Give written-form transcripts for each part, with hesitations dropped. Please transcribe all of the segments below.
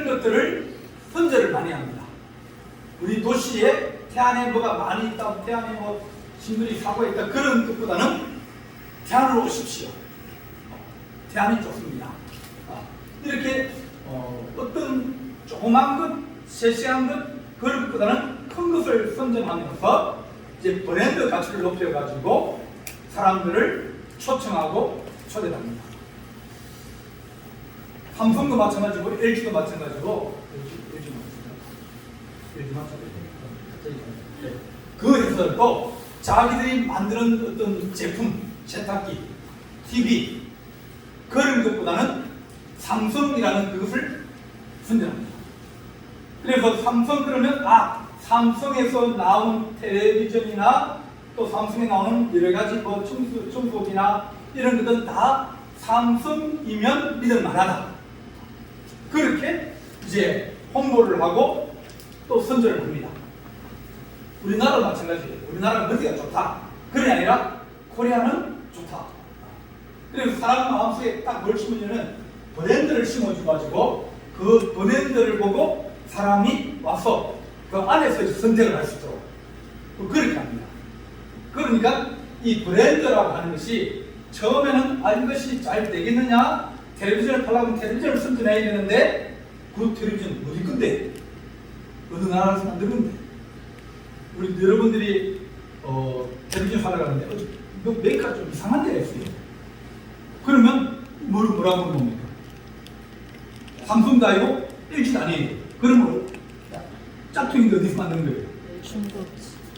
이런 것들을 선전을 많이 합니다. 우리 도시에 태안에 뭐가 많이 있다, 태안에 뭐 신들이 사고 있다, 그런 것보다는 태안으로 오십시오. 태안이 좋습니다. 이렇게 어떤 조그만 것, 세세한 것, 그런 것보다는 큰 것을 선전하면서 이제 브랜드 가치를 높여가지고 사람들을 초청하고 초대합니다. 삼성도 마찬가지고 LG도 마찬가지고 그 회사들도 자기들이 만드는 어떤 제품, 세탁기, TV 그런 것보다는 삼성이라는 그것을 선전합니다. 그래서 삼성 그러면 삼성에서 나온 텔레비전이나 또 삼성에 나오는 여러 가지 뭐 청소기나 이런 것들은 다 삼성이면 믿을 만하다. 그렇게 이제 홍보를 하고 또 선전을 합니다. 우리나라도 마찬가지예요. 우리나라는 어디가 좋다. 그게 아니라 코리아는 좋다. 그래서 사람 마음속에 딱 뭘 심으면은 브랜드를 심어줘가지고 그 브랜드를 보고 사람이 와서 그 안에서 선택을 할 수 있도록 그렇게 합니다. 그러니까 이 브랜드라고 하는 것이 처음에는 이것이 잘 되겠느냐, 텔레비전을 팔려면 텔레비전을 선전해야 되는데 그 텔레비전 어디 건데? 어느 나라에서 만든 건데? 우리 여러분들이 텔레비전 사러 가는데 이거 메이커가 좀 이상한 데가 있어요. 그러면 뭐라고 봅니까? 삼성도 아니고 LG도 아니에요. 그러면 짝퉁인데 어디서 만드는 거예요? 중국.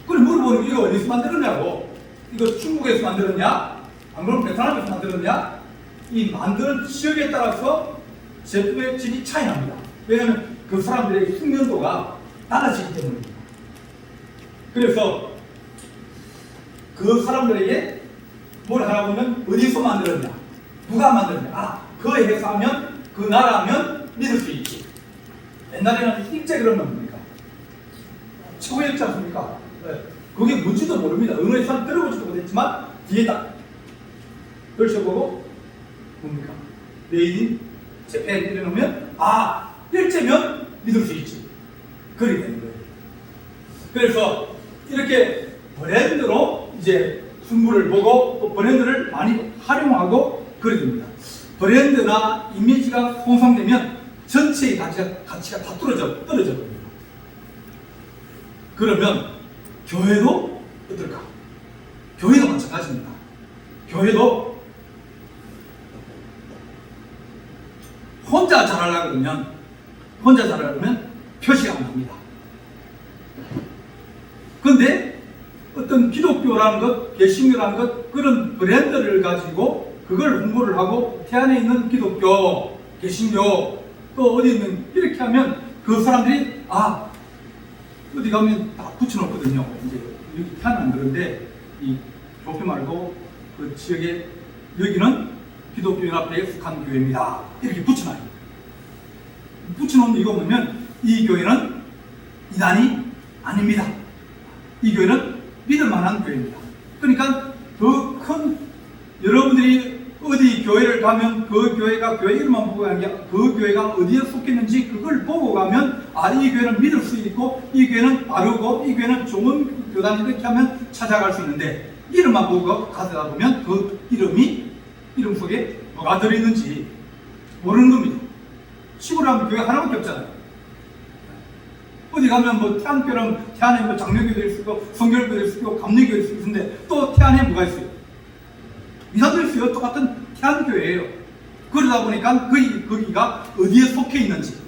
그럼 물어보는 이거 어디서 만들었냐고. 이거 중국에서 만들었냐? 안 그러면 베트남에서 만들었냐? 이 만드는 지역에 따라서 제품의 질이 차이 납니다. 왜냐하면 그 사람들의 숙련도가 달라지기 때문입니다. 그래서 그 사람들에게 뭘 하나 보면 어디서 만들었냐? 누가 만들었냐? 그 회사면, 그 나라면 믿을 수 있지. 옛날에는 일제 그러면 뭡니까? 최고였지 않습니까? 네. 그게 뭔지도 모릅니다. 어느 회사는 들어보지도 못했지만 뒤에 딱 걸쳐보고 뭡니까? 메이드 인 재팬 이래놓으면 일제면 믿을 수 있지. 그렇게 되는 거예요. 그래서 이렇게 브랜드로 이제 승부를 보고 또 브랜드를 많이 활용하고 그래 됩니다. 브랜드나 이미지가 손상되면 전체의 가치가 다 떨어져 버립니다. 그러면 교회도 어떨까? 교회도 마찬가지입니다. 교회도 혼자 잘하려면 표시가 안 납니다. 그런데 어떤 기독교라는 것, 개신교라는 것, 그런 브랜드를 가지고 그걸 홍보를 하고 태안에 있는 기독교, 개신교, 또 어디 있는 이렇게 하면 그 사람들이 어디 가면 다 붙여놓거든요. 이제 여기 태안은 안 그런데 이 교회 말고 그 지역에 여기는 기독교연합회에 속한 교회입니다. 이렇게 붙여놔요. 붙여놓은 이유가 뭐냐면 이 교회는 이단이 아닙니다. 이 교회는 믿을 만한 교회입니다. 그러니까 더 큰 여러분들이 어디 교회를 가면 그 교회가 교회 이름만 보고 가는 게 아니라 그 교회가 어디에 속했는지 그걸 보고 가면 이 교회는 믿을 수 있고 이 교회는 바르고 이 교회는 좋은 교단이 이렇게 하면 찾아갈 수 있는데 이름만 보고 가다 보면 그 이름 속에 뭐가 들어있는지 모르는 겁니다. 시골에 하면 교회 하나밖에 없잖아요. 어디 가면 뭐 태안교랑 태안에 뭐 장로교도 있고 성결교도 있고 감리교도 있는데 또 태안에 뭐가 있어요? 이사도 있어요. 똑같은 태안교회예요. 그러다 보니까 거기가 어디에 속해 있는지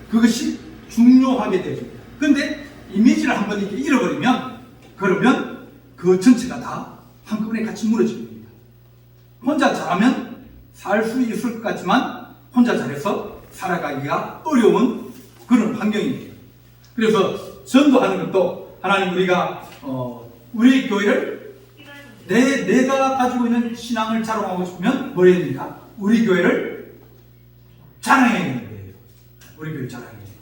그것이 중요하게 되죠. 그런데 이미지를 한번 이렇게 잃어버리면 그러면 그 전체가 다 한꺼번에 같이 무너집니다. 혼자 잘하면 살 수 있을 것 같지만 혼자 잘해서 살아가기가 어려운 그런 환경입니다. 그래서 전도하는 것도 하나님 우리가 우리 교회를 내가 가지고 있는 신앙을 자랑하고 싶으면 뭘 해야 됩니까? 우리 교회를 자랑해야 되는 거예요. 우리 교회를 자랑해야 돼요.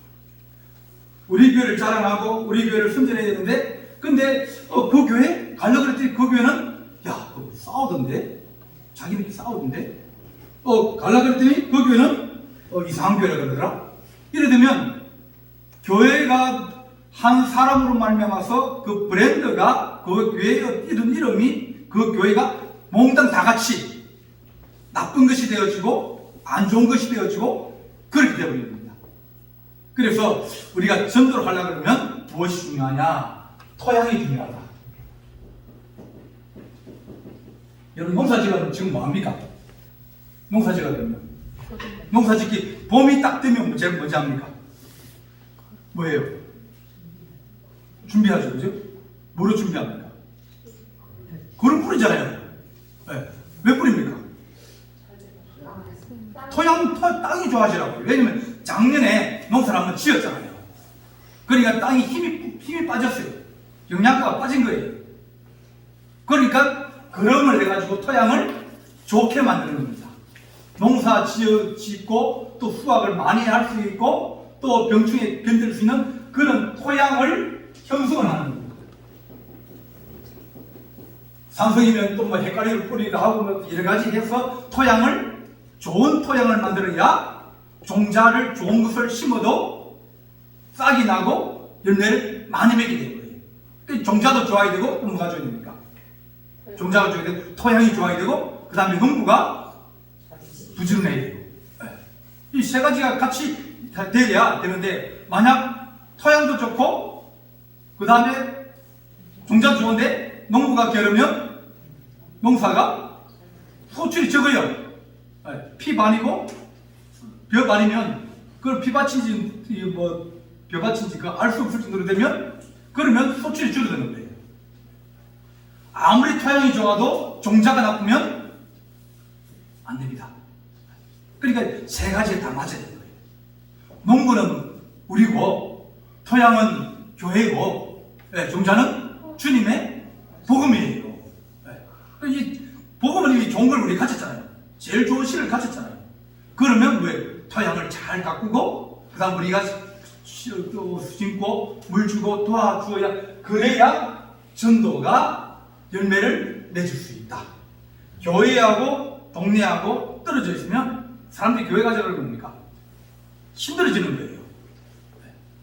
우리 교회를 자랑하고 우리 교회를 선전해야 되는데 근데 그 교회 가려고 그랬더니 그 교회는 싸우던데? 자기네끼리 싸우던데? 가려고 그랬더니 그 교회는 이상한 교회라 그러더라. 이래 되면 교회가 한 사람으로 말미암아서 그 브랜드가 그 교회의 이름이 그 교회가 몽땅 다 같이 나쁜 것이 되어지고 안 좋은 것이 되어지고 그렇게 되어버립니다. 그래서 우리가 전도를 하려고 그러면 무엇이 중요하냐? 토양이 중요하다. 여러분 농사 지으면 지금 뭐합니까? 농사 지으면 농사 짓기 봄이 딱 되면 제일 먼저 합니까? 뭐예요? 준비하죠, 그죠? 뭐로 준비합니까? 그걸 뿌리잖아요. 네. 왜 뿌립니까? 땅이 좋아지라고요. 왜냐면 작년에 농사를 한번 지었잖아요. 그러니까 땅이 힘이 빠졌어요. 영양가가 빠진 거예요. 그러니까 그럼을 해가지고 토양을 좋게 만드는 겁니다. 농사 짓고 또 수확을 많이 할 수 있고 또 병충해 견딜 수 있는 그런 토양을 형성을 하는 겁니다. 산성이면 또 뭐 헷갈리를 뿌리기도 하고 뭐 여러 가지 해서 좋은 토양을 만들어야 종자를 좋은 것을 심어도 싹이 나고 열매를 많이 맺게 되는 거예요. 그러니까 종자도 좋아야 되고 또 뭐가 좋아야 됩니까? 종자가 좋아야 되고 토양이 좋아야 되고 그 다음에 농부가 부지런해야 되고 이 세 가지가 같이 돼야 되는데 만약 토양도 좋고 그 다음에 종자도 좋은데 농부가 게으르면 농사가 소출이 적어요. 피 반이고 벼 반이면 그걸 피 받친지 뭐 벼 받친지 그 알 수 없을 정도로 되면 그러면 소출이 줄어드는 거예요. 아무리 토양이 좋아도 종자가 나쁘면 안 됩니다. 그러니까 세 가지에 다 맞아야 되는 거예요. 농부는 우리고 토양은 교회고 종자는 주님의 복음이에요. 이 복음은 이미 좋은 걸 우리 가졌잖아요. 제일 좋은 씨를 가졌잖아요. 그러면 왜 토양을 잘 가꾸고 그 다음 우리가 심고 물 주고 도와주어야 그래야 전도가 열매를 맺을 수 있다. 교회하고 동네하고 떨어져 있으면 사람들이 교회 가자고 그럽니까? 힘들어지는 거예요.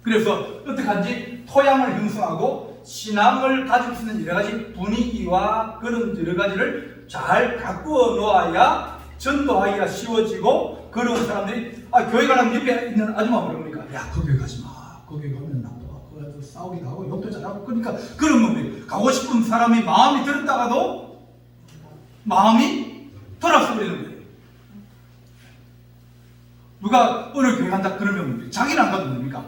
그래서 어떻게 하는지 토양을 형성하고 신앙을 가질 수 있는 여러 가지 분위기와 그런 여러 가지를 잘 가꾸어 놓아야 전도하기가 쉬워지고 그런 사람들이 교회 가면 옆에 있는 아줌마 그럽니까? 야, 그 교회 가지 마. 그 교회 가면 나빠. 거기서 싸우기도 하고 욕도 잘하고 그러니까 그런 겁니다. 가고 싶은 사람이 마음이 들었다가도 마음이 돌아서 버리는 거예요. 누가 어느 교회 간다 그러면 자기는 안 가도 됩니까?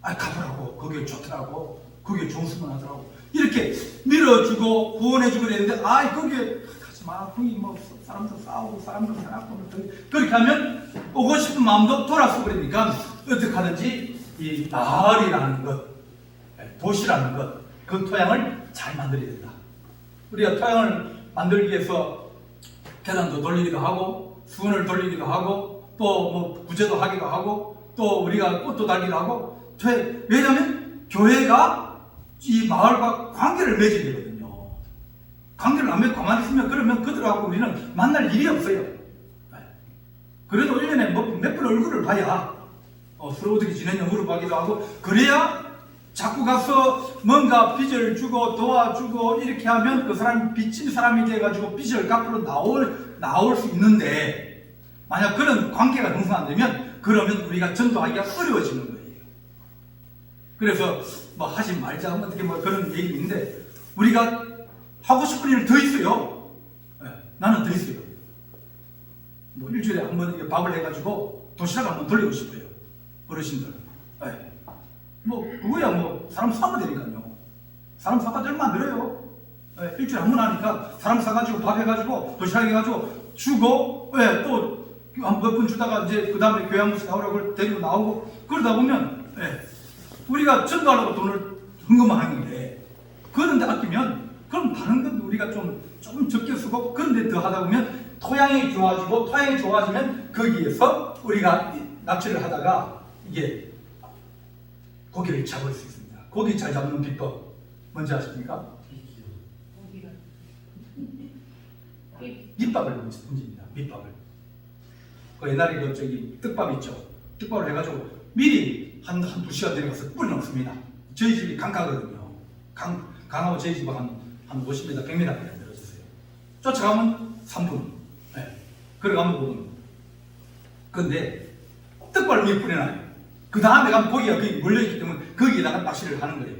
가보라고. 거기에 좋더라고. 거기에 좋은 수만 하더라고. 이렇게 밀어주고 구원해주고 그랬는데 거기에 가지 마. 거기 뭐 사람도 싸우고 사람도 사납고 그렇게 하면 오고 싶은 마음도 돌아서 버리니까 어떻게 하든지 이 마을이라는 것, 도시라는 것, 그 토양을 잘 만들어야 된다. 우리가 토양을 만들기 위해서 계단도 돌리기도 하고 수건을 돌리기도 하고 또 뭐 구제도 하기도 하고 또 우리가 꽃도 달기도 하고 왜냐하면 교회가 이 마을과 관계를 맺어야 되거든요. 관계를 안 맺고 가만히 있으면 그러면 그들하고 우리는 만날 일이 없어요. 그래도 1년에 몇 번 얼굴을 봐야 서로 어떻게 지내냐 물어보기도 하고 그래야 자꾸 가서 뭔가 빚을 주고 도와주고 이렇게 하면 그 사람이 빚진 사람이 돼가지고 빚을 갚으러 나올 수 있는데 만약 그런 관계가 형성 안 되면 그러면 우리가 전도하기가 어려워지는 거예요. 그래서 뭐 하지 말자 어떻게 뭐 그런 얘기 있는데 우리가 하고 싶은 일 더 있어요. 나는 더 있어요. 뭐 일주일에 한 번 밥을 해가지고 도시락 한번 돌리고 싶어요. 어르신들. 뭐 그거야 뭐 사람 사면 되니까요. 사람 사가지고 얼마 안 들어요. 일주일에 한 번 하니까 사람 사가지고 밥 해가지고 도시락 해가지고 주고 또 몇 번 주다가 이제 그 다음에 교회 한 번씩 나오라고 데리고 나오고 그러다 보면 우리가 전도하려고 돈을 헌금을 하는데 그런데 아끼면 그럼 다른 건 우리가 좀 적게 쓰고 그런데 더 하다 보면 토양이 좋아지고 토양이 좋아지면 거기에서 우리가 납치를 하다가 이게 고기를 잡을 수 있습니다. 고기 잘 잡는 비법 뭔지 아십니까? 밑밥을 던집니다. 밑밥을. 그 옛날에 그 저기 떡밥 있죠. 떡밥을 해가지고 미리 한 2시간 전에 가서 뿌려 놓습니다. 저희 집이 강가거든요. 강하고 저희 집은 한 50m, 100m 가까이 내려졌어요. 쫓아가면 3분. 네. 걸어가면 5분. 근데 떡밥을 위에 뿌려놔요. 그 다음에 가면 고기가 거기 몰려있기 때문에 거기에다가 낚시를 하는 거예요.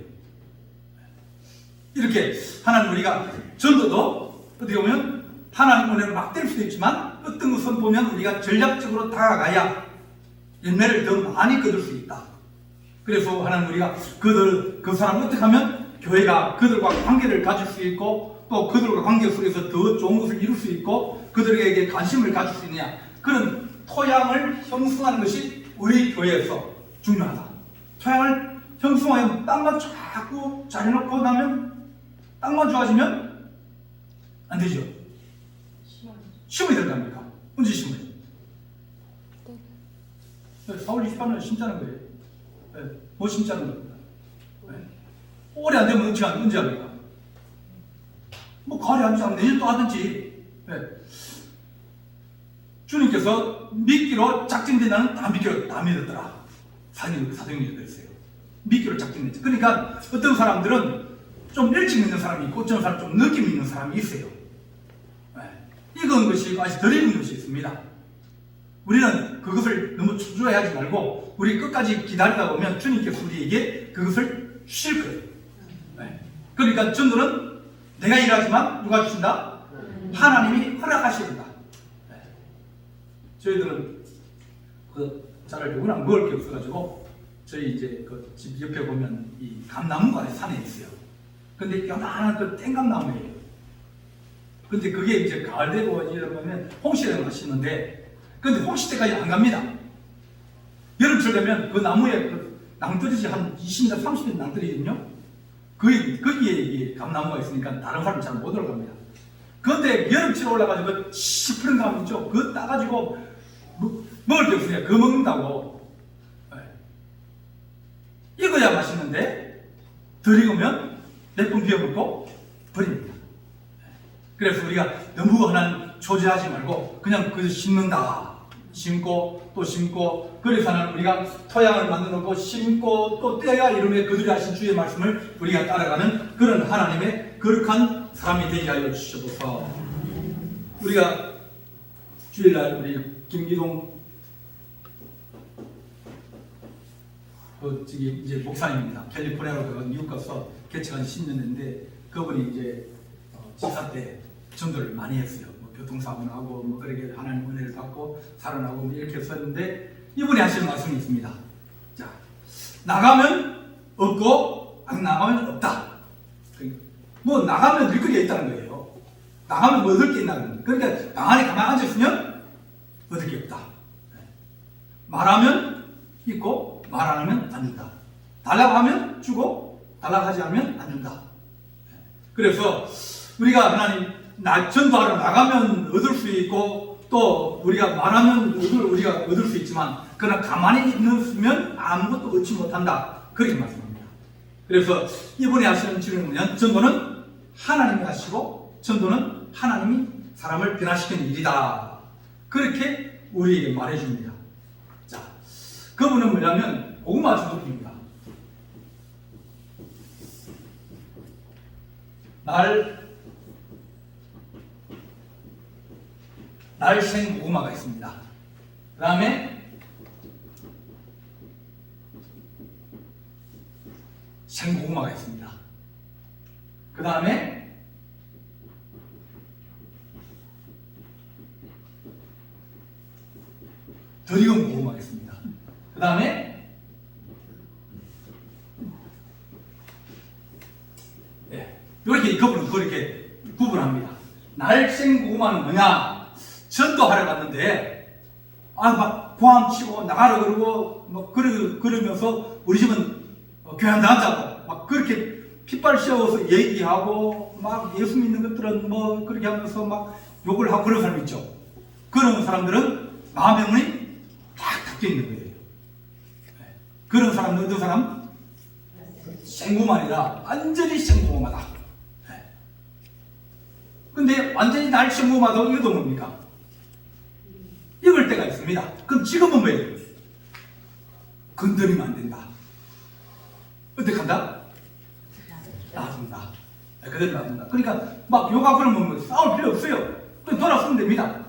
이렇게 하나님 우리가 전도도 어떻게 보면 하나님 은혜를 막 뗄 수도 있지만 어떤 것은 보면 우리가 전략적으로 다가가야 열매를 더 많이 거둘 수 있다. 그래서 하나님 우리가 그 사람을 어떻게 하면 교회가 그들과 관계를 가질 수 있고 또 그들과 관계 속에서 더 좋은 것을 이룰 수 있고 그들에게 관심을 가질 수 있느냐, 그런 토양을 형성하는 것이 우리 교회에서 중요하다. 토양을 형성하면 땅만 자꾸 잘 해놓고 나면 땅만 좋아지면 안 되죠. 심어야 될 거 아닙니까? 언제 심어요? 4월 28일 심자는 거예요. 네. 뭐 심자는 겁니다. 네. 오래 안 되면 언제 합니까? 뭐 가을에 하지 않으면 내년 또 하든지. 네. 주님께서 미끼로 작정된 나는 다 미끼로 다 믿었더라. 사도행전에 그랬어요. 미끼로 작정됐죠. 그러니까 어떤 사람들은 좀 일찍 믿는 사람이 있고 어떤 사람 좀 늦게 믿는 사람이 있어요. 네. 익은 것이 아직 덜 익은 것이 있습니다. 우리는 그것을 너무 초조해하지 말고 우리 끝까지 기다리다 보면 주님께서 우리에게 그것을 주실 거예요. 네. 그러니까 전도는 내가 일하지만 누가 주신다? 하나님이 허락하십니다. 네. 저희들은 잘 알고 워낙 먹을 게 없어가지고 저희 이제 그 집 옆에 보면 이 감나무가 산에 있어요. 근데 요만한 그 땡감나무예요. 근데 그게 이제 가을 되고 이러면 홍시를 마시는데, 근데 홍시 때까지 안 갑니다. 여름철 되면 그 나무에 그 낭떠러지 한 20m, 30m 낭떠러지거든요. 거기에 이 감나무가 있으니까 다른 사람 잘 못 올라갑니다. 그런데 여름철에 올라가지고 시푸른 나무 있죠? 그거 따가지고 먹을 게 없으니까 그거 먹는다고. 익어야 맛있는데 덜 익으면 몇 번 비워먹고 버립니다. 그래서 우리가 너무 하나님 초조하지 말고 그냥 그저 심는다. 심고 또 심고, 그래서 하나님 우리가 토양을 만들어 놓고 심고 또 때가 이름에 그들이 하신 주의 말씀을 우리가 따라가는 그런 하나님의 거룩한 사람이 되게 하여 주시옵소서. 우리가 주일날 우리 김기동 이제 목사님입니다. 캘리포니아로 가서 미국 가서 개척한 10년 됐는데 그분이 이제 지사 때 전도를 많이 했어요. 뭐 교통사고 나고 뭐 그렇게 하나님 은혜를 받고 살아나고 뭐 이렇게 했었는데 이분이 하시는 말씀이 있습니다. 자, 나가면 없고 안 나가면 없다. 뭐 나가면 일거리가 있다는 거예요. 나가면 뭐 얻을 게 있다는 거예요. 그러니까 방 안에 가만히 앉아있으면 얻을 게 없다. 말하면 있고 말 안 하면 안 준다. 달라고 하면 주고 달라고 하지 않으면 안 준다. 그래서 우리가 하나님 전도하러 나가면 얻을 수 있고 또 우리가 말하면 우리가 얻을 수 있지만 그러나 가만히 있으면 아무것도 얻지 못한다. 그렇게 말씀합니다. 그래서 이번에 하시는 질문은 전도는 하나님이 하시고 전도는 하나님이 사람을 변화시키는 일이다. 그렇게 우리에게 말해줍니다. 자, 그분은 뭐냐면 고구마 전도입니다. 날생 고구마가 있습니다. 그 다음에 생고구마가 있습니다. 그 다음에 덜 익은 고구마가 있습니다. 그 다음에 이렇게 그분은 그렇게 구분합니다. 날생 고구마는 뭐냐? 전도하러 갔는데 막 고함 치고 나가라 그러고 막 그러면서 우리 집은 교회 안 나간다고 막 그렇게 핏발 씌워서 얘기하고 막 예수 믿는 것들은 뭐 그렇게 하면서 막 욕을 하고 그런 사람 있죠. 그런 사람들은 마음의 문이 딱 닫혀 있는 거예요. 그런 사람은 어떤 사람? 생고구마이다. 완전히 생고구마다. 근데 완전히 날 생고구마도 이것도 뭡니까? 익을 때가 있습니다. 됩니다. 그럼 지금은 뭐예요? 건드리면 안 된다. 어떻게 한다? 놔둔다. 그대로 놔둔다. 그러니까 막 욕하고 그러면 뭐 싸울 필요 없어요. 그냥 돌아서면 됩니다.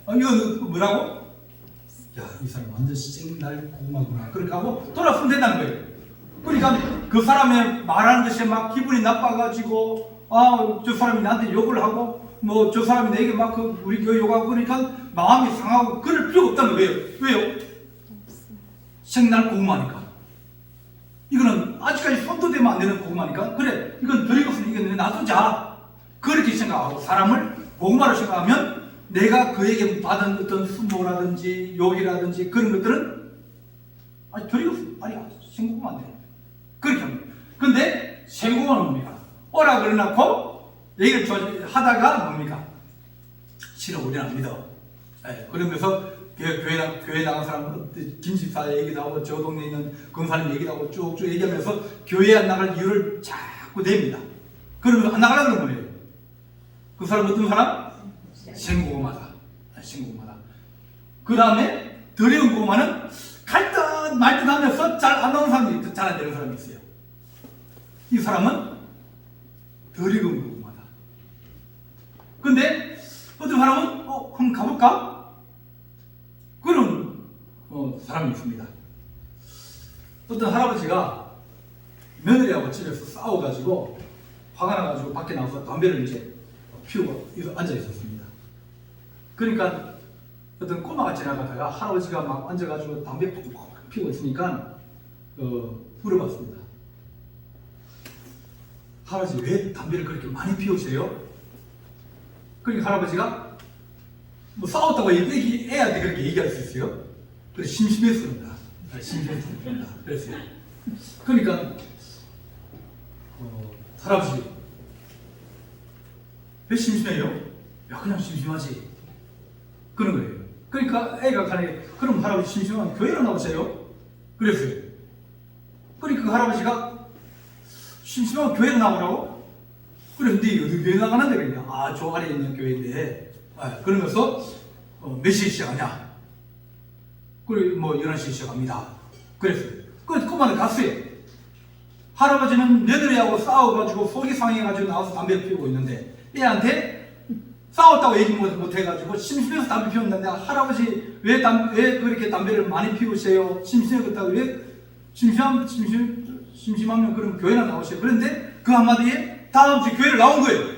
이거 뭐라고? 야, 이 사람 완전 생날 고구마구나. 그렇게 하고 돌아서면 된다는 거예요. 그러니까 그 사람의 말하는 것에 막 기분이 나빠가지고 저 사람이 나한테 욕을 하고 뭐 저 사람이 내게 막 우리 교회 욕하고 그러니까 마음이 상하고 그럴 필요가 없다는 거예요. 왜요? 생날 고구마니까. 이거는 아직까지 손도 대면 안 되는 고구마니까 그래 이건 별 것은 이겼는데 놔두자. 그렇게 생각하고 사람을 고구마로 생각하면 내가 그에게 받은 어떤 수모라든지 욕이라든지 그런 것들은 별이 없어. 생각하면 안 돼. 그렇게 합니다. 근데 생고는 뭡니까? 오라 그래놓고 얘기를 하다가 뭡니까? 싫어, 우리는 안 믿어. 그러면서 교회 나간 사람은 김집사 얘기도 하고 저 동네에 있는 권사님 얘기도 하고 쭉쭉 얘기하면서 교회 안 나갈 이유를 자꾸 냅니다. 그러면서 안 나가려는 건 뭐예요? 그 사람 어떤 사람? 생고구마다. 생고구마다. 그 다음에 덜 익은 고구마는 갈 듯 말 듯 하면서 잘 안 나오는 사람이 있고 잘 안 되는 사람이 있어요. 이 사람은 덜 익은 고구마다. 근데 어떤 사람은 한번 가볼까? 그런 사람이 있습니다. 어떤 할아버지가 며느리하고 집에서 싸워가지고 화가 나가지고 밖에 나와서 담배를 이제 피우고 앉아 있었습니다. 그러니까 어떤 꼬마가 지나가다가 할아버지가 막 앉아가지고 담배 피우고 있으니까 물어봤습니다. 할아버지 왜 담배를 그렇게 많이 피우세요? 그러니까 할아버지가 뭐 싸웠다고 애한테 그렇게 얘기할 수 있어요? 그래서 심심했습니다. 심심했습니다. 그랬어요. 그러니까 할아버지 왜 심심해요? 야 그냥 심심하지. 그런 거예요. 그러니까 애가 가네. 그럼 할아버지 심심하면 교회로 나오세요. 그랬어요. 그러니까 그 할아버지가 심심하면 교회로 나오라고? 그래 근데 어디 교회 나가는데 그러니까 저 아래에 있는 교회인데 그러면서 몇 시에 시작하냐? 그래 뭐 11시에 시작합니다. 그랬어요. 그만에 갔어요. 할아버지는 며느리하고 싸워가지고 속이 상해가지고 나와서 담배를 피우고 있는데 애한테 싸웠다고 얘기 못해가지고 심심해서 담배 피웠는데 할아버지 왜 그렇게 담배를 많이 피우세요? 심심했다고 왜 심심하면 그럼 교회나 나오세요. 그런데 그 한마디에 다음 주 교회를 나온 거예요.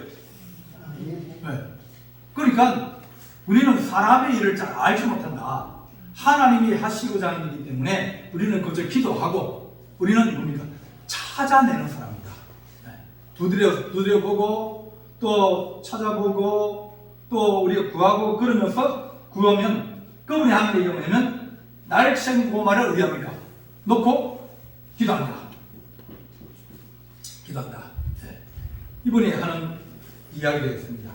그러니까 우리는 사람의 일을 잘 알지 못한다. 하나님이 하시고자 하는 일이기 때문에 우리는 그저 기도하고 우리는 뭡니까? 찾아내는 사람이다. 두드려보고 또 찾아보고 또 우리가 구하고 그러면서 구하면 그분이 하는 얘기가 뭐냐면 날생고마를 의합니까? 놓고 기도한다. 기도한다. 이분이 하는 이야기가 있습니다.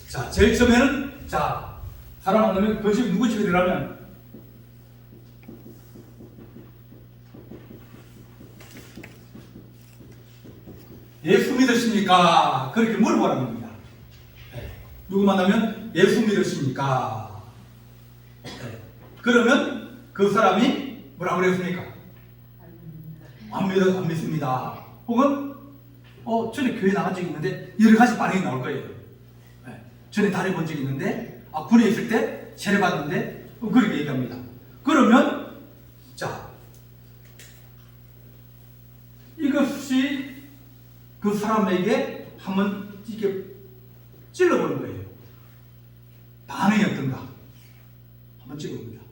자, 제일 처음에는 사람 만나면 그 집 누구 집에 들어가면 예수 믿으십니까? 그렇게 물어보라는 겁니다. 누구 만나면 예수 믿으십니까? 그러면 그 사람이 뭐라고 그랬습니까? 안 믿습니다. 혹은 전에 교회 나간 적이 있는데 여러 가지 반응이 나올 거예요. 전에 다녀본 적이 있는데 군에 있을 때 세례받는데 그렇게 얘기합니다. 그러면 이것이 그 사람에게 한번 이렇게 찔러보는 거예요. 반응이 어떤가? 한번 찔러봅니다.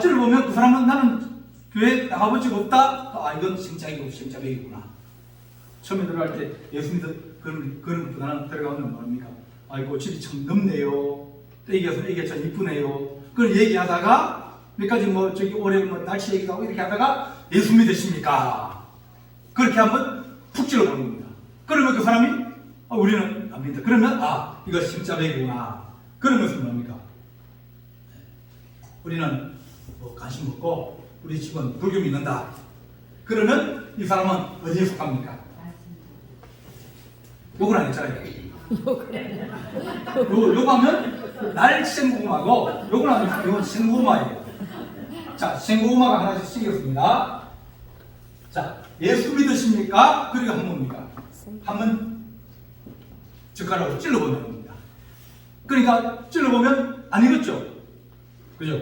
찔러보면 그 사람은 나는 교회 나가본 적 없다? 이건 생짝이고 생짜배기구나. 처음에 들어갈 때 예수 믿는 그런 것보다는 들어가면 뭐합니까? 아이고 집이 참 넓네요. 애기가 참 이쁘네요. 그런 얘기하다가 몇 가지 올해 날씨 얘기도 하고 이렇게 하다가 예수 믿으십니까? 그렇게 한번 푹 찔러보는 겁니다. 그러면 그 사람이 우리는 안 믿는다. 그러면 이거 심짜배기구나. 그러면서 뭐합니까? 우리는 뭐 관심 없고 우리 집은 불교 믿는다. 그러면 이 사람은 어디에 속합니까? 욕을 안 했잖아요. 욕하면 날 생고구마고 욕을 안 하면 이건 생고구마예요. 자, 생고구마가 하나씩 쓰겠습니다. 자, 예수 믿으십니까? 그리고 한 뭡니까? 한번 젓가락으로 찔러보면 됩니다. 그러니까 찔러보면 안 익었죠? 그죠?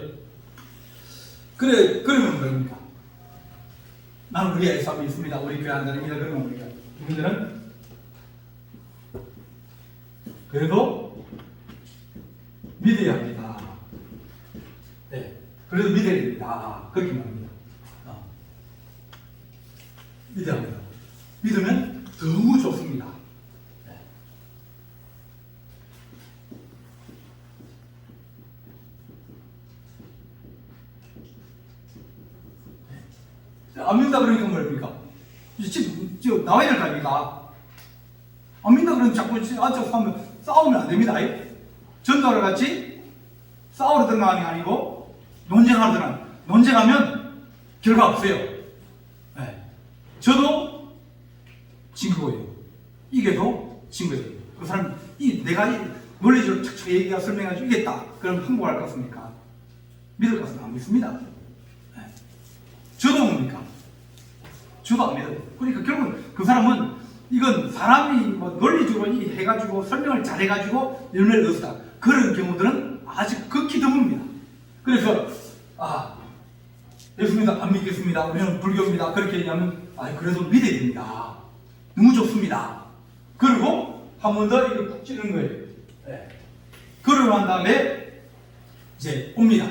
그러면 뭡니까? 나는 우리 예수 믿습니다. 우리 교회 안 다닙니다. 그러면 뭡니까? 이분들은 그래도 믿어야 합니다. 네, 그래도 믿어야 됩니다. 그렇게 말합니다. 믿어야 합니다. 믿으면 너무 좋습니다. 네. 안 믿는다 그러니까 뭐입니까? 지금 나와야 될 거 아닙니까? 안 믿는다 그러면 자꾸 앉아서 싸우면 안 됩니다. 전도하러 같이 싸우러 들어가는 게 아니고 논쟁하러 들어가는. 논쟁하면 결과 없어요. 네. 저도 진 거예요. 이게도 진 거예요. 그 사람 내가 논리적으로 착착 얘기가 설명해가지고 이겼다. 그럼 항복할 것 같습니까? 믿을 것 같습니까? 안 믿습니다. 네. 저도 뭡니까? 저도 안 믿어요. 그러니까 결국 그 사람은 이건 사람이 뭐 논리적으로 해가지고 설명을 잘해가지고 열매를 얻었다. 그런 경우들은 아주 극히 드뭅니다. 그래서 예수입니다. 안 믿겠습니다. 우리는 불교입니다. 그렇게 얘기하면 그래도 믿어야 됩니다. 너무 좋습니다. 그리고 한 번 더 이렇게 푹 찌르는 거예요. 네. 그러고 난 다음에 이제 옵니다.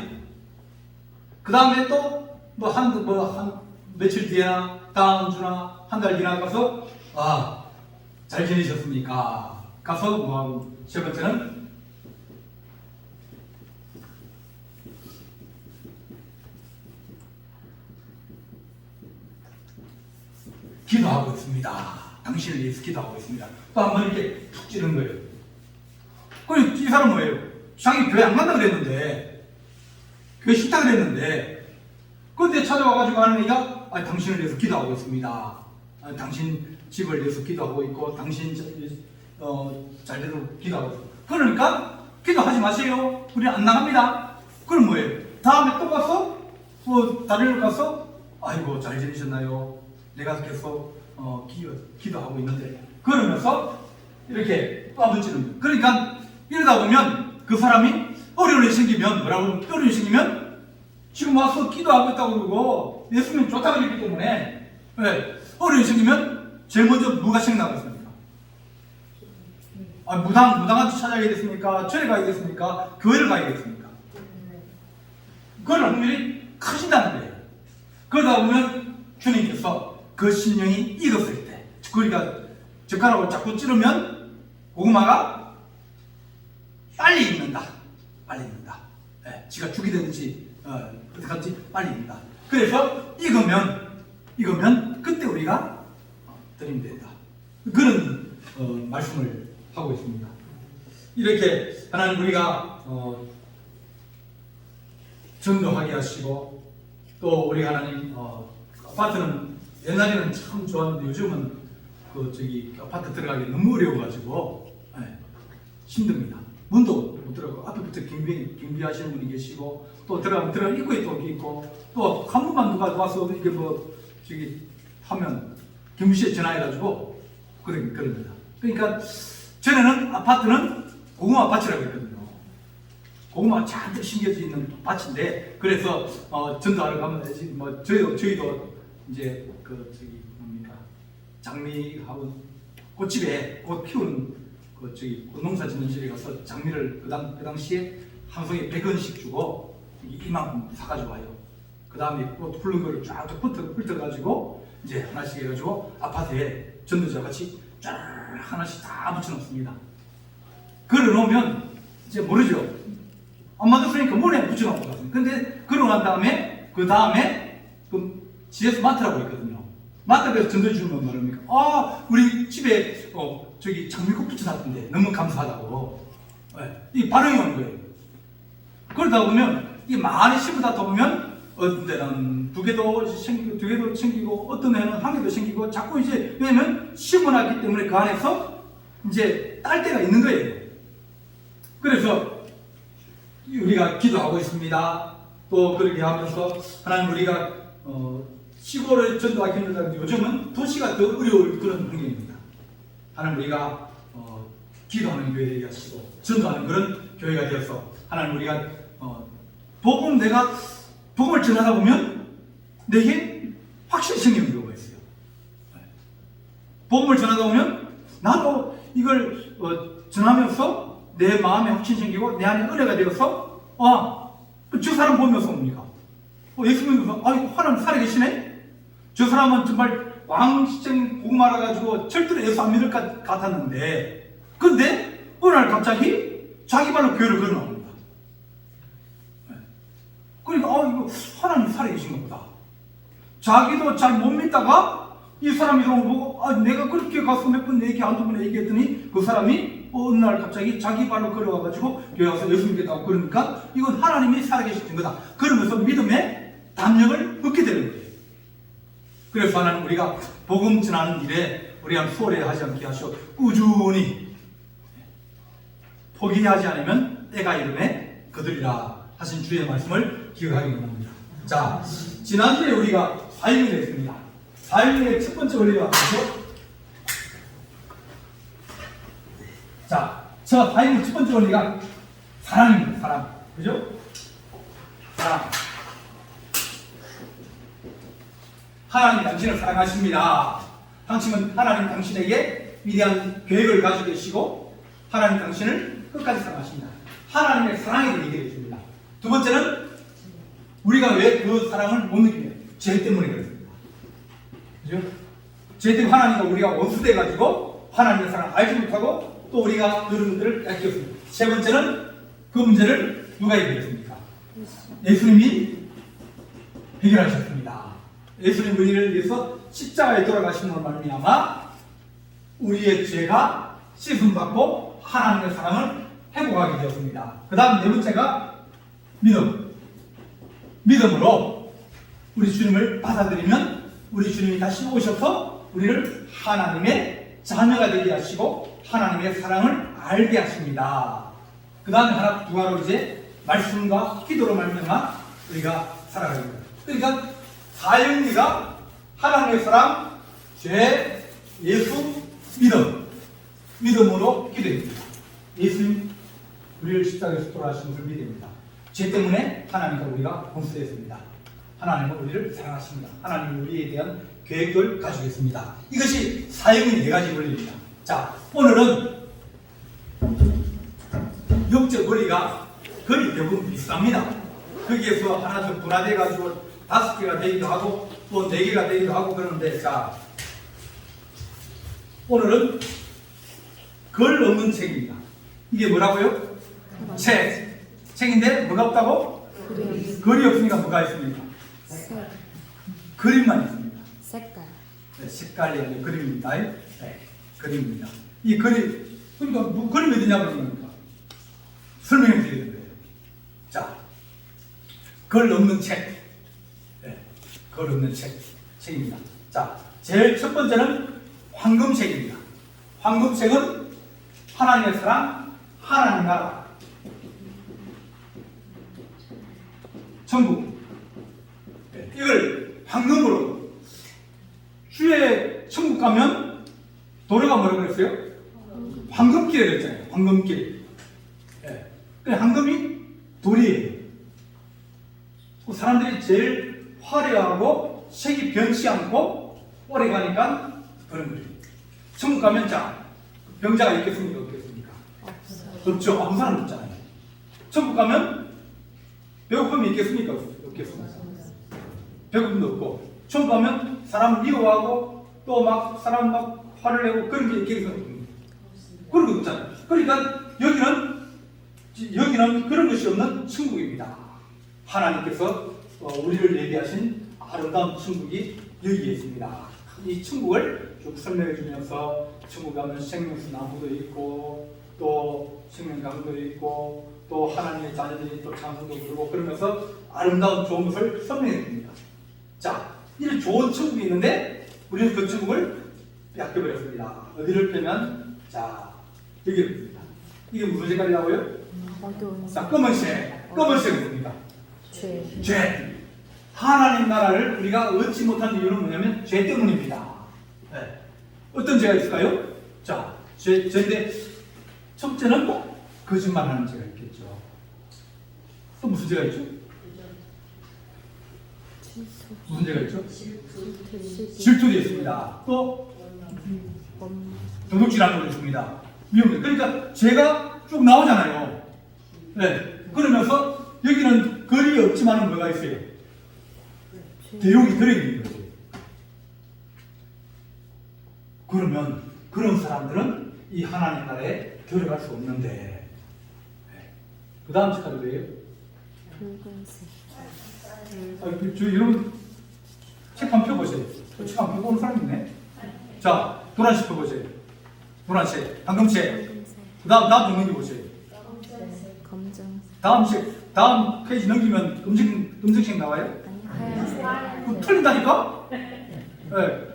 그 다음에 또 한 며칠 뒤나 다음 주나 한 달 지나가서 잘 지내셨습니까? 가서 세 번째는 기도하고 있습니다. 당신을 위해서 기도하고 있습니다. 또 한 번 이렇게 툭 찌르는 거예요. 그럼 이 사람은 뭐예요? 자기 교회 안 간다 그랬는데, 교회 싫다 그랬는데, 그런데 찾아와가지고 하는 얘기가 당신을 위해서 기도하고 있습니다. 당신 집을 위해서 기도하고 있고, 당신 잘되도록 기도하고 있습니다. 그러니까 기도하지 마세요. 우리 안 나갑니다. 그럼 뭐예요? 다음에 또 가서 다른 데 가서 아이고 잘 지내셨나요? 내가 계속 기도하고 있는데 그러면서 이렇게 또 한번 찌는 거예요. 그러니까 이러다 보면 그 사람이 어려움이 생기면 어려움이 생기면 지금 와서 기도하고 있다고 그러고 예수님 좋다고 그랬기 때문에 어려움이 생기면 제일 먼저 누가 생각나겠습니까? 무당한테 찾아가야겠습니까? 절에 가야겠습니까? 교회를 가야겠습니까? 그럴 확률이 커진다는 거예요. 그러다 보면 주님께서 그 신령이 익었을 때, 그러니까 젓가락을 자꾸 찌르면 고구마가 빨리 익는다. 빨리 익는다. 지가 죽이 되든지 어떻게든지 빨리 익는다. 그래서 익으면 그때 우리가 드리면 된다. 그런 말씀을 하고 있습니다. 이렇게 하나님 우리가 전도하게 하시고 또 우리 하나님 아파트는 옛날에는 참 좋았는데 요즘은 아파트 들어가기 너무 어려워가지고 힘듭니다. 문도 못 들어가고 앞에부터 경비하시는 분이 계시고 또 들어가면 입구에 또 있고 또 한 번만 누가 와서 이게 하면 경비실에 전화해가지고 그럽니다. 그러니까 전에는 아파트는 고구마 밭이라고 했거든요. 고구마가 잔뜩 심겨져 있는 밭인데 그래서 전도하러 가면 저희도 이제 장미하고 꽃집에 꽃 키우는 꽃농사 짓는 집에 가서 장미를 그 당시에 한 송이 100원씩 주고 이만큼 사가지고 와요. 그 다음에 꽃 푸른 거를 쫙 훑어가지고 이제 하나씩 해가지고 아파트에 전도자 같이 쫙 하나씩 다 붙여놓습니다. 걸어놓으면 이제 모르죠. 안 맞았으니까 문에 붙여놓고 갔습니다. 근데 그러고 난 다음에 그 지에서 마트라고 있거든요. 마트에서 전도해 주면 말합니까? 우리 집에 장미꽃 붙여놨던데 너무 감사하다고 이 반응이 오는 거예요. 그러다 보면 이 많이 심으다 보면 어떤 데는 두 개도 생기고 어떤 해는 한 개도 생기고 자꾸 이제 왜냐면 심어놨기 때문에 그 안에서 이제 딸 때가 있는 거예요. 그래서 우리가 기도하고 있습니다. 또 그렇게 하면서 하나님 우리가 시골에 전도하기 힘들다. 요즘은 도시가 더 어려울 그런 환경입니다. 하나님 우리가 기도하는 교회 되게 하시고 전도하는 그런 교회가 되어서 하나님 우리가 내가 복음을 전하다 보면 내게 확실히 생기는 경우가 있어요. 복음을 전하다 보면 나도 이걸 전하면서 내 마음에 확신이 생기고 내 안에 은혜가 되어서 저 사람 보면서 옵니까? 예수 믿으면서 하나님 살아계시네? 저 사람은 정말 왕시청 복음 알아가지고 절대로 예수 안 믿을 것 같았는데 근데 어느 날 갑자기 자기 발로 교회를 걸어나옵니다. 그러니까 이거 하나님 살아계신 것보다 자기도 잘 못 믿다가 이 사람이 이런 거 보고 내가 그렇게 가서 몇 번 한두 번 얘기했더니 그 사람이 어느 날 갑자기 자기 발로 걸어와가지고 교회 와서 예수 믿겠다고 그러니까 이건 하나님이 살아계신 거다. 그러면서 믿음의 담력을 얻게 되는 거예요. 그래서 하나님 우리가 복음 전하는 일에 우리가 소홀히 하지 않게 하시오. 꾸준히 포기하지 않으면 때가 이름에 거두리라 하신 주의 말씀을 기억하기 원합니다. 자, 지난주에 우리가 사역을 했습니다. 사역의 첫 번째 원리가 뭐죠? 자, 사역의 첫 번째 원리가 사랑입니다. 사랑. 그죠? 사랑. 하나님 당신을 사랑하십니다. 하나님 당신에게 위대한 계획을 가지고 계시고 하나님 당신을 끝까지 사랑하십니다. 하나님의 사랑에 대해 얘기해 줍니다. 두 번째는 우리가 왜 그 사랑을 못 느끼냐? 죄 때문에 그렇습니다. 그죠? 죄 때문에 하나님과 우리가 원수돼가지고 하나님의 사랑을 알지 못하고 또 우리가 그런 것들을 깨닫습니다. 세 번째는 그 문제를 누가 해결했습니까? 예수님이 해결하셨습니다. 예수님 우리를 위해서 십자가에 돌아가심으로 말미암아 우리의 죄가 씻음받고 하나님의 사랑을 회복하게 되었습니다. 그 다음 네 번째가 믿음으로 우리 주님을 받아들이면 우리 주님이 다시 오셔서 우리를 하나님의 자녀가 되게 하시고 하나님의 사랑을 알게 하십니다. 그 다음에 두 가로 이제 말씀과 기도로 말미암아 우리가 살아가게 됩니다. 그러니까 사형리가 하나님의 사랑, 죄, 예수, 믿음으로 기도입니다. 예수님 우리를 십자가에서 돌아가신 것을 믿습니다. 죄 때문에 하나님과 우리가 원수되었습니다. 하나님은 우리를 사랑하십니다. 하나님은 우리에 대한 계획을 가지고 있습니다. 이것이 사형의 네 가지 원리입니다. 자, 오늘은 영적 원리가 거의 대부분 비슷합니다. 거기에서 하나 좀 분화돼가지고 5개가 되기도 하고 또 4개가 되기도 하고 그러는데 자, 오늘은 글 없는 책입니다. 이게 뭐라고요? 책인데 뭐가 없다고? 글이 없으니까 뭐가 있습니까? 그림만 있습니다. 네, 색깔이 아니라 그림입니다. 네, 그림입니다. 이 그림, 그러니까 그림이 어디냐 그러니까 설명해 드리는 거예요. 자, 글 없는 책. 네, 글 없는 책입니다. 자, 제일 첫 번째는 황금책입니다. 황금책은 하나님의 사랑, 하나님 나라, 천국. 네, 이걸 황금으로 주의 천국 가면 도로가 뭐라고 그랬어요? 황금길에 그랬잖아요. 황금길. 네. 황금이 돌이에요. 사람들이 제일 화려하고 색이 변치 않고 오래 가니까 그런 거예요. 천국 가면 자, 병자가 있겠습니까? 없겠습니까? 없죠. 아무 사람 없잖아요. 천국 가면 배고픔이 있겠습니까? 없겠습니까? 배고픔도 없고 천국 가면 사람 미워하고 또 막 사람 막 화를 내고 그런 게 있겠습니까? 그런 거 없잖아요. 그러니까 여기는 그런 것이 없는 천국입니다. 하나님께서 우리를 예비하신 아름다운 천국이 여기에 있습니다. 이 천국을 쭉 설명해 주면서 천국 가면 생명수 나무도 있고 또 생명강도 있고 또 하나님의 자녀들이 또 찬송도 부르고 그러면서 아름다운 좋은 것을 설명해 줍니다. 자, 이런 좋은 천국이 있는데 우리는 그 천국을 뺏겨버렸습니다. 어디를 빼면 자 여기를 뺍니다. 이게 무슨 색깔이라고요? 자, 검은색은 뭡니까? 죄. 하나님 나라를 우리가 얻지 못한 이유는 뭐냐면 죄 때문입니다. 네. 어떤 죄가 있을까요? 자, 죄인데 첫째는 거짓말하는 죄가 있겠죠. 또 무슨 죄가 있죠? 무슨 죄가 있죠? 질투도 있습니다. 또 도둑질하는 것도 있습니다. 위험해. 그러니까 죄가 쭉 나오잖아요. 네. 그러면서 여기는 거리 없지만은 뭐가 있어요? 대용이 들어있는 거죠. 그러면 그런 사람들은 이 하나님 나라에 들어갈 수 없는데. 네. 그 다음 책까지 왜요? 붉은색. 저 여러분 책 한 펴 보세요. 책 한 펴 보는 사람 있네. 자, 노란색 펴 보세요. 노란색, 황금색. 그 다음 넘기 보세요. 검정색. 다음 페이지 넘기면 검정색 나와요? 아니, 하얀색. 틀린다니까? 네.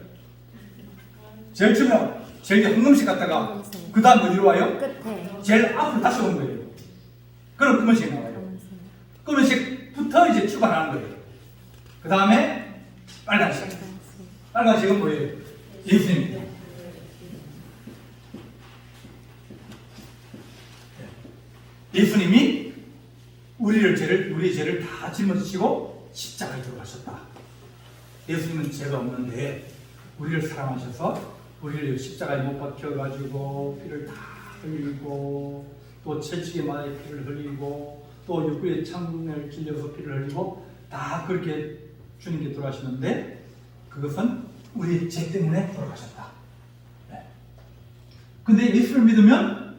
제일 처음에 제일 황금색 갔다가 그 다음 어디로 와요? 끝에. 제일 앞으로 다시 오는 거예요. 그럼 검은색 나와요. 검은색부터 이제 출발하는 거예요. 그 다음에 빨간색. 빨간색은 뭐예요? 예수님입니다. 예수님이 우리의 죄를 다 짊어지시고 십자가에 들어가셨다. 예수님은 죄가 없는데 우리를 사랑하셔서 우리를 십자가에 못 박혀가지고 피를 다 흘리고 또 채찍에 맞아 피를 흘리고 또 육구에 창을 찔려서 피를 흘리고 다 그렇게 주님께 돌아가시는데 그것은 우리의 죄 때문에 돌아가셨다. 네. 근데 예수를 믿으면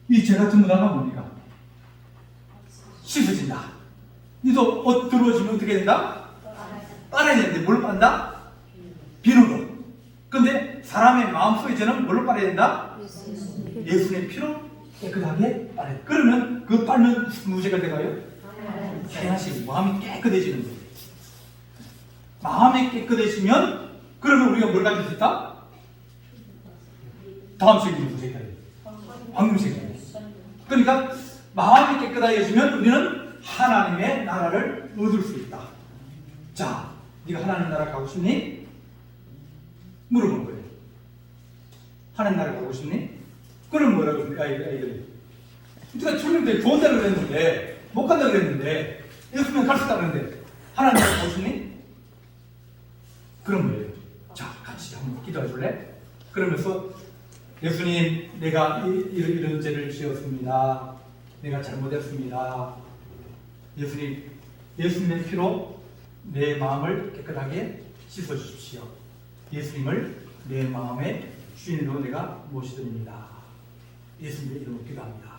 이 죄가 전부 다 뭡니까? 씻어진다. 이도 옷 들어오시면 어떻게 된다? 빨아야 되는데 뭘 빤다? 비누로. 근데 사람의 마음속의 죄는 뭘로 빨아야 된다? 예수의 피로 깨끗하게 빨아야 돼. 그러면 그 빨면 무죄가 돼가요? 하나씩 마음이 깨끗해지는 거예요. 마음이 깨끗해지면 그러면 우리가 뭘 가질 수 있다? 다음 책이 무슨 색깔이에요? 황금색이에요. 그러니까 마음이 깨끗해지면 우리는 하나님의 나라를 얻을 수 있다. 자, 네가 하나님 나라 가고 싶니? 물어보는 거예요. 하나님 나라 가고 싶니? 그럼 뭐라고 합니까? 아이들이. 우리가 주님들 좋은 데를 그랬는데 못 간다고 그랬는데 예수님 갈 수 있다고 그랬는데 하나님 나라 가고 싶니? 그럼 뭐예요? 자, 같이 한번 기도해 줄래? 그러면서 예수님, 내가 이런 죄를 지었습니다. 내가 잘못했습니다. 예수님, 예수님의 피로 내 마음을 깨끗하게 씻어주십시오. 예수님을 내 마음의 주인으로 내가 모시드립니다. 예수님의 이름으로 기도합니다.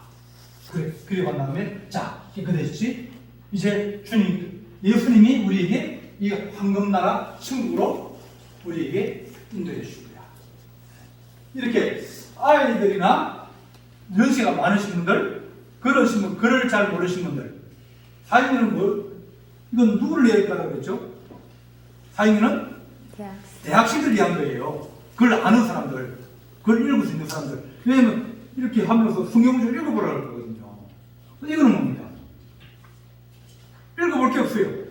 그래, 그리고 난 다음에 자, 깨끗해지지? 이제 예수님이 우리에게 이 황금나라 천국으로 우리에게 인도해 주십니다. 이렇게 아이들이나 연세가 많으신 분들, 그러신 분, 글을 잘 모르신 분들, 사인은 이건 누구를 얘기하라고 그랬죠? 사인은 대학생들 위한 거예요. 그걸 아는 사람들, 그걸 읽을 수 있는 사람들. 왜냐면 이렇게 하면서 성경을 읽어보라고 그러거든요. 이거는 뭡니까? 읽어볼 게 없어요.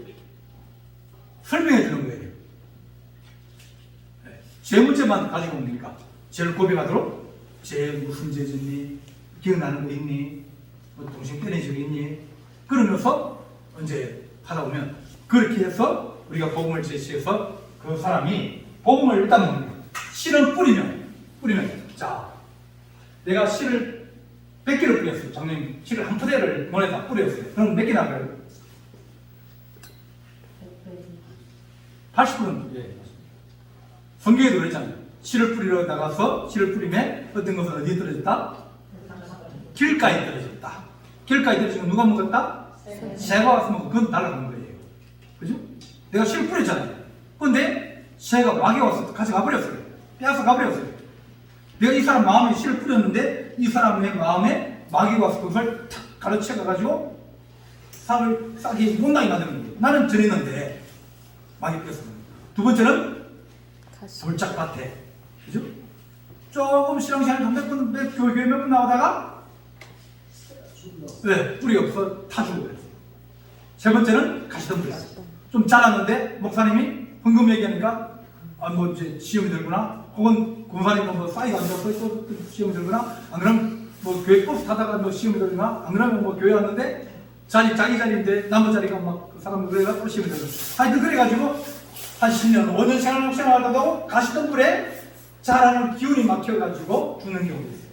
설명해 주는 거예요. 죄 문제만 가지고 옵니까? 죄를 고백하도록 죄 무슨 죄 짓니? 기억나는 거 있니? 뭐 동생 때린 적 있니? 그러면서 언제 하다 보면 그렇게 해서 우리가 복음을 제시해서 그 사람이 복음을 일단 뭡니까? 씨를 뿌리면 자, 내가 씨를 100개를 뿌렸어요. 작년에 씨를 한 푸대를 mon에다 뿌렸어요. 그럼 몇 개 나가요? 80%는 예, 성경에도 그랬잖아요. 씨를 뿌리러 나가서 씨를 뿌리면 어떤 것은 어디에 떨어졌다? 길가에 떨어졌다. 길가에 떨어지면 누가 먹었다? 새가 와서 먹고 그건 날아가는 거예요. 그죠? 내가 씨를 뿌렸잖아요. 그런데 새가 막이 와서 가져가 버렸어요. 빼앗아 가버렸어요. 내가 이 사람 마음에 씨를 뿌렸는데 이 사람의 마음에 마귀가 와서 그것을 탁 가르쳐 가가지고 싹이 못나게 만드는 거예요. 나는 저랬는데 마귀 뺏어. 두 번째는 가시. 돌짝밭에, 그죠? 조금 신앙생활 교회 몇 분 나오다가 네, 뿌리 없어 다 죽어버렸어요. 세 번째는 가시덤불. 좀 자랐는데 목사님이 헌금 얘기하니까 뭐 이제 시험이 들거나 혹은 권사님은 뭐 싸이가 안 좋아서 또 시험이 들거나 안 그러면 뭐 교회 버스 타다가 뭐 시험이 들거나 안 그러면 뭐 교회 왔는데 자기 자리인데 남은 자리가 막 그 사람 그래가 또 시험이 들고 하여튼 그래가지고 한 10년 5년 생활하다가 가시덤불에 자라는 기운이 막혀가지고 죽는 경우도 있어요.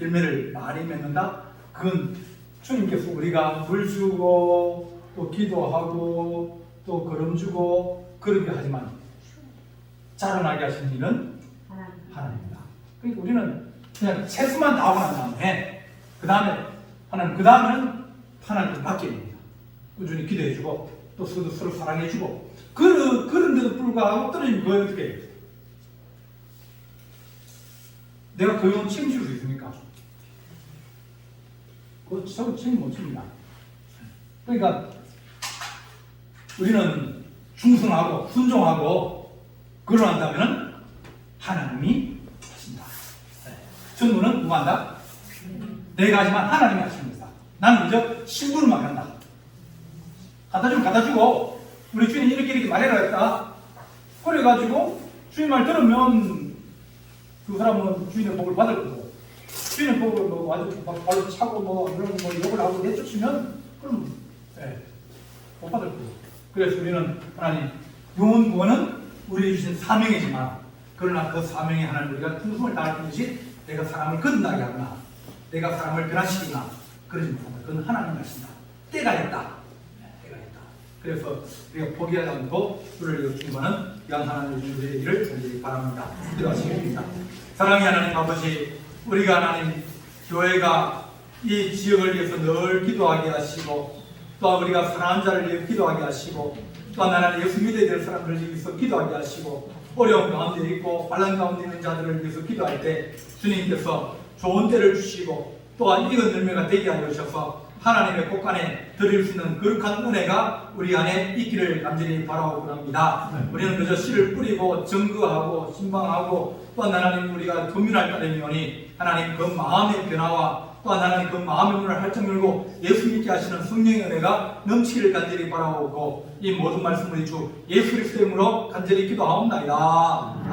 열매를 많이 맺는다? 그건 주님께서 우리가 물 주고 또 기도하고 또 걸음 주고 그렇게 하지만 자라나게 하신 이는 하나님입니다. 그러니까 우리는 그냥 세수만 다 하고 난 다음에 그 다음에는 하나님께 맡기는 겁니다. 꾸준히 기도해주고 또 서로 사랑해주고 그런데도 불구하고 떨어지면 그거 어떻게 해요? 내가 그 영혼 책임질 수 있습니까? 그거 서로 책임 못 집니다. 그러니까 우리는 충성하고 순종하고 그러한다면 하나님이 하신다. 전부는 누가 한다? 내가 하지만 하나님이 하시는 것이다. 나는 그저 신부름만 한다. 갖다 주면 갖다 주고 우리 주인이 이렇게 말해라 했다. 그래가지고 주인 말 들으면 그 사람은 주인의 복을 받을 거고 주인의 복을 뭐 완전 막 발로 차고 뭐 그런 뭐 욕을 하고 내쫓으면 그럼 못 받을 거고. 그래서 우리는 하나님 영혼 구원은 우리 주신 사명이지만 그러나 그 사명에 하나님 우리가 충성을 다하는 것이 내가 사람을 거듭나게 하거나 내가 사람을 변화시키거나 그러지 못한다. 그건 하나님 하신다. 때가 있다. 때가 있다. 그래서 우리가 포기하지 않고 주를 위해 충고하는 귀한 하나님의 주님의 일을 간절히 바랍니다. 기도하시겠습니다. 사랑의 하나님 아버지, 우리가 하나님 교회가 이 지역을 위해서 늘 기도하게 하시고 또 우리가 사랑하는 자를 위해 기도하게 하시고 또한 하나님 예수 믿어야 될 사람들을 위해서 기도하게 하시고 어려운 가운데 있고 환난 가운데 있는 자들을 위해서 기도할 때 주님께서 좋은 때를 주시고 또한 익은 열매가 되게 하여 주셔서 하나님의 곳간에 드릴 수 있는 거룩한 은혜가 우리 안에 있기를 간절히 바라고 합니다. 우리는 그저 씨를 뿌리고 증거하고 신방하고 또한 하나님 우리가 교민할 따름이오니 하나님 그 마음의 변화와 또한 하나님 그 마음의 문을 활짝 열고 예수 믿게 하시는 성령의 은혜가 넘치기를 간절히 바라오고 이 모든 말씀을 주 예수 그리스도의 이름으로 간절히 기도하옵나이다.